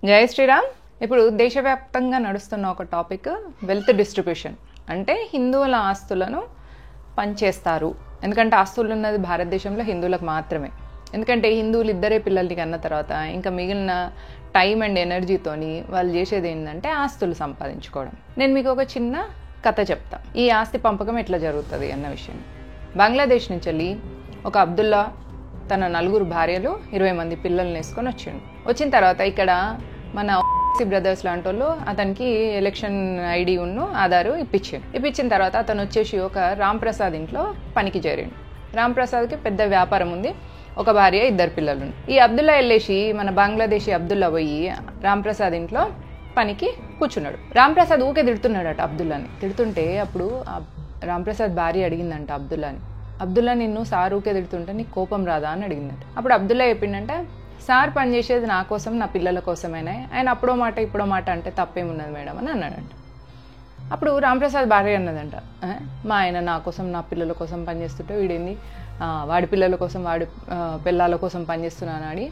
జై శ్రీరామ్. ఇప్పుడు దేశవ్యాప్తంగా నడుస్తున్న ఒక టాపిక్ వెల్త్ డిస్ట్రిబ్యూషన్. అంటే హిందువుల ఆస్తులను పంచేస్తారు. ఎందుకంటే ఆస్తులు ఉన్నది భారతదేశంలో హిందువులకు మాత్రమే. ఎందుకంటే హిందువులు ఇద్దరే పిల్లల్ని కన్న తర్వాత ఇంకా మిగిలిన టైం అండ్ ఎనర్జీతోని వాళ్ళు చేసేది ఏంటంటే ఆస్తులు సంపాదించుకోవడం. నేను మీకు ఒక చిన్న కథ చెప్తా, ఈ ఆస్తి పంపకం ఎట్లా జరుగుతుంది అన్న విషయం. బంగ్లాదేశ్ నుంచి వెళ్ళి ఒక అబ్దుల్లా తన 4 భార్యలు 20 మంది పిల్లల్ని వేసుకొని వచ్చిన తర్వాత ఇక్కడ మన బ్రదర్స్ లాంటి వాళ్ళు అతనికి ఎలక్షన్ ఐడి ఆధారు ఇప్పించిన తర్వాత అతను వచ్చేసి ఒక రామ్ ప్రసాద్ ఇంట్లో పనికి చేరిండు. రామ్ ప్రసాద్కి పెద్ద వ్యాపారం ఉంది, ఒక భార్య 2 పిల్లలు. ఈ అబ్దుల్లా వెళ్ళేసి మన బంగ్లాదేశీ అబ్దుల్లా పోయి రామ్ ప్రసాద్ ఇంట్లో పనికి కూర్చున్నాడు. రామ్ ప్రసాద్ ఊకే తిడుతున్నాడట అబ్దుల్లాని. తిడుతుంటే అప్పుడు రామ్ ప్రసాద్ భార్య అడిగిందంట అబ్దుల్లా నిన్ను సార్ ఊకే తిడుతుంటే నీకు కోపం రాదా అని అడిగిందట. అప్పుడు అబ్దుల్లా చెప్పిండంటే సార్ పనిచేసేది నా కోసం నా పిల్లల కోసమేనా, ఆయన అప్పుడో మాట ఇప్పుడో మాట అంటే తప్పేమున్నది మేడం అని అన్నాడంట. అప్పుడు రాంప్రసాద్ భార్య అన్నదంట, మా ఆయన నా కోసం నా పిల్లల కోసం పనిచేస్తుంటే వీడేంది వాడి పిల్లల కోసం వాడి పిల్లల కోసం పనిచేస్తున్నాను అని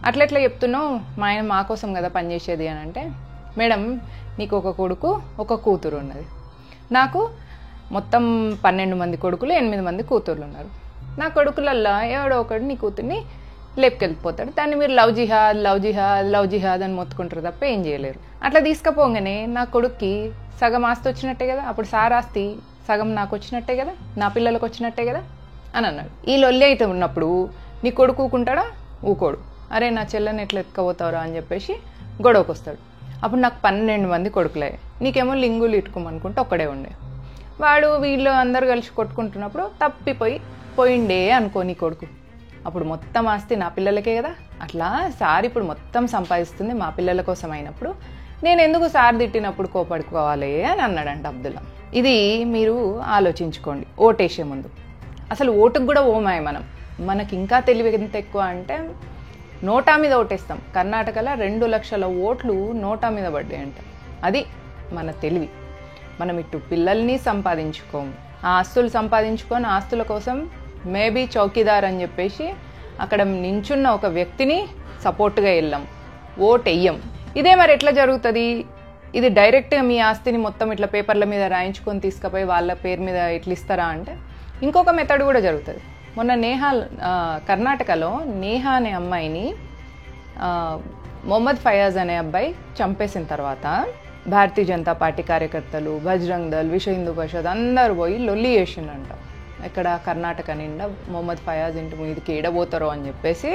అట్లెట్లా చెప్తున్నావు, మా ఆయన మా కోసం కదా పనిచేసేది అని అంటే, మేడం నీకు ఒక కొడుకు ఒక కూతురు ఉన్నది, నాకు మొత్తం 12 మంది కొడుకులు 8 మంది కూతుర్లు ఉన్నారు. నా కొడుకులల్లా ఎవడో ఒకడు నీ కూతుర్ని లేపుకెళ్ళిపోతాడు, దాన్ని మీరు లవ్ జిహాద్ అని మొత్తుకుంటారు తప్ప ఏం చేయలేరు. అట్లా తీసుకుపోగానే నా కొడుక్కి సగం ఆస్తి వచ్చినట్టే కదా, అప్పుడు సార్ ఆస్తి సగం నాకు వచ్చినట్టే కదా, నా పిల్లలకు వచ్చినట్టే కదా అని అన్నాడు. ఈ లొల్లి అయితే ఉన్నప్పుడు నీ కొడుకు ఊకుంటాడా? ఊకోడు. అరే నా చెల్లెని ఎట్లా ఎత్తుకపోతావురా అని చెప్పేసి గొడవకు వస్తాడు. అప్పుడు నాకు 12 మంది కొడుకులే, నీకేమో లింగులు ఇట్టుకోమనుకుంటే ఒక్కడే ఉండే. వాడు వీళ్ళు అందరు కలిసి కొట్టుకుంటున్నప్పుడు పోయిండే అనుకో నీ కొడుకు, అప్పుడు మొత్తం ఆస్తి నా పిల్లలకే కదా. అట్లా సార్ ఇప్పుడు మొత్తం సంపాదిస్తుంది మా పిల్లల కోసం అయినప్పుడు నేను ఎందుకు సార్ తిట్టినప్పుడు కోపడుకోవాలి అని అన్నాడంట అబ్దుల్లా. ఇది మీరు ఆలోచించుకోండి ఓటేసే ముందు. అసలు ఓటుకు కూడా ఓమాయ మనకి ఇంకా తెలివి ఎంత ఎక్కువ అంటే నోటా మీద ఓటేస్తాం. కర్ణాటకలో 2 లక్షల ఓట్లు నోటా మీద పడ్డాయంట. అది మన తెలివి. మనం ఇటు పిల్లల్ని సంపాదించుకోము, ఆ ఆస్తులు సంపాదించుకొని ఆస్తుల కోసం మేబీ చౌకీదార్ అని చెప్పేసి అక్కడ నించున్న ఒక వ్యక్తిని సపోర్ట్గా వెళ్ళాం, ఓట్ వెయ్యం. ఇదే మరి ఎట్లా జరుగుతుంది? ఇది డైరెక్ట్గా మీ ఆస్తిని మొత్తం ఇట్లా పేపర్ల మీద రాయించుకొని తీసుకుపోయి వాళ్ళ పేరు మీద ఇట్లా ఇస్తారా అంటే ఇంకొక మెథడ్ కూడా జరుగుతుంది. మొన్న కర్ణాటకలో నేహా అనే అమ్మాయిని మొహమ్మద్ ఫయాజ్ అనే అబ్బాయి చంపేసిన తర్వాత భారతీయ జనతా పార్టీ కార్యకర్తలు, బజరంగ్ దళ్, విశ్వ హిందూ పరిషత్ అందరూ పోయి లొల్లి చేసిండంట. ఇక్కడ కర్ణాటక నిండా మొహమ్మద్ ఫయాజ్ ఇంటి మీదకి ఏడబోతారో అని చెప్పేసి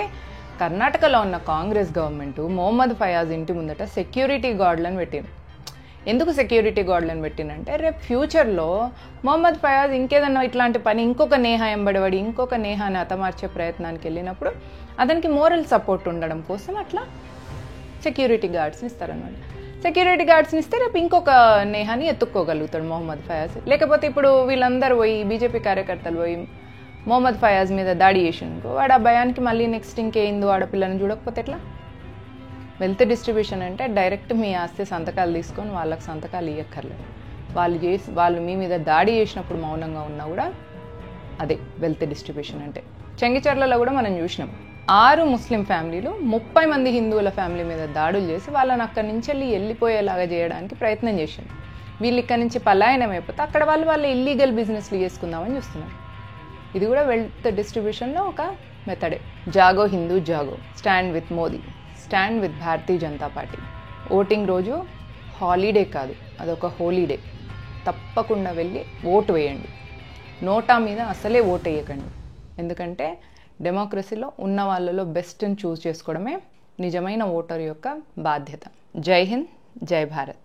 కర్ణాటకలో ఉన్న కాంగ్రెస్ గవర్నమెంట్ మొహమ్మద్ ఫయాజ్ ఇంటి ముందట సెక్యూరిటీ గార్డులను పెట్టింది. ఎందుకు సెక్యూరిటీ గార్డులను పెట్టిందంటే రేపు ఫ్యూచర్లో మొహమ్మద్ ఫయాజ్ ఇంకేదన్నా ఇట్లాంటి పని ఇంకొక నేహా ఎంబడిపడి ఇంకొక నేహాని హతమార్చే ప్రయత్నానికి వెళ్ళినప్పుడు అతనికి మోరల్ సపోర్ట్ ఉండడం కోసం అట్లా సెక్యూరిటీ గార్డ్స్ని ఇస్తారనమాట. సెక్యూరిటీ గార్డ్స్ని ఇస్తే రేపు ఇంకొక నేహాని ఎత్తుక్కోగలుగుతాడు మొహమ్మద్ ఫయాజ్. లేకపోతే ఇప్పుడు వీళ్ళందరూ పోయి బీజేపీ కార్యకర్తలు పోయి మొహమ్మద్ ఫయాజ్ మీద దాడి చేసినారు, వాడు ఆ భయానికి మళ్ళీ నెక్స్ట్ ఇంకేందో ఆడపిల్లని చూడకపోతే ఎట్లా? వెల్త్ డిస్ట్రిబ్యూషన్ అంటే డైరెక్ట్ మీ ఆస్తి సంతకాలు తీసుకొని వాళ్ళకి సంతకాలు ఇవ్వక్కర్లేదు. వాళ్ళు మీ మీద దాడి చేసినప్పుడు మౌనంగా ఉన్నా కూడా అదే వెల్త్ డిస్ట్రిబ్యూషన్ అంటే. చెంగిచెర్లలో కూడా మనం చూసినాం 6 ముస్లిం ఫ్యామిలీలు 30 మంది హిందువుల ఫ్యామిలీ మీద దాడులు చేసి వాళ్ళని అక్కడి నుంచి వెళ్ళిపోయేలాగా చేయడానికి ప్రయత్నం చేసింది. వీళ్ళు ఇక్కడి నుంచి పలాయనం అయిపోతే అక్కడ వాళ్ళు ఇల్లీగల్ బిజినెస్లు చేసుకుందామని చూస్తున్నారు. ఇది కూడా వెల్త్ డిస్ట్రిబ్యూషన్లో ఒక మెథడే. జాగో హిందూ జాగో, stand with Modi, stand with Bharatiya Janata Party. Voting రోజు హాలిడే కాదు, అదొక హోలీడే. తప్పకుండా వెళ్ళి ఓటు వేయండి. నోటా మీద అసలే ఓటు వేయకండి. ఎందుకంటే డెమోక్రసీలో ఉన్న వాళ్ళలో బెస్ట్ని చూస్ చేసుకోవడమే నిజమైన ఓటర్ యొక్క బాధ్యత. జై హింద్, జై భారత్.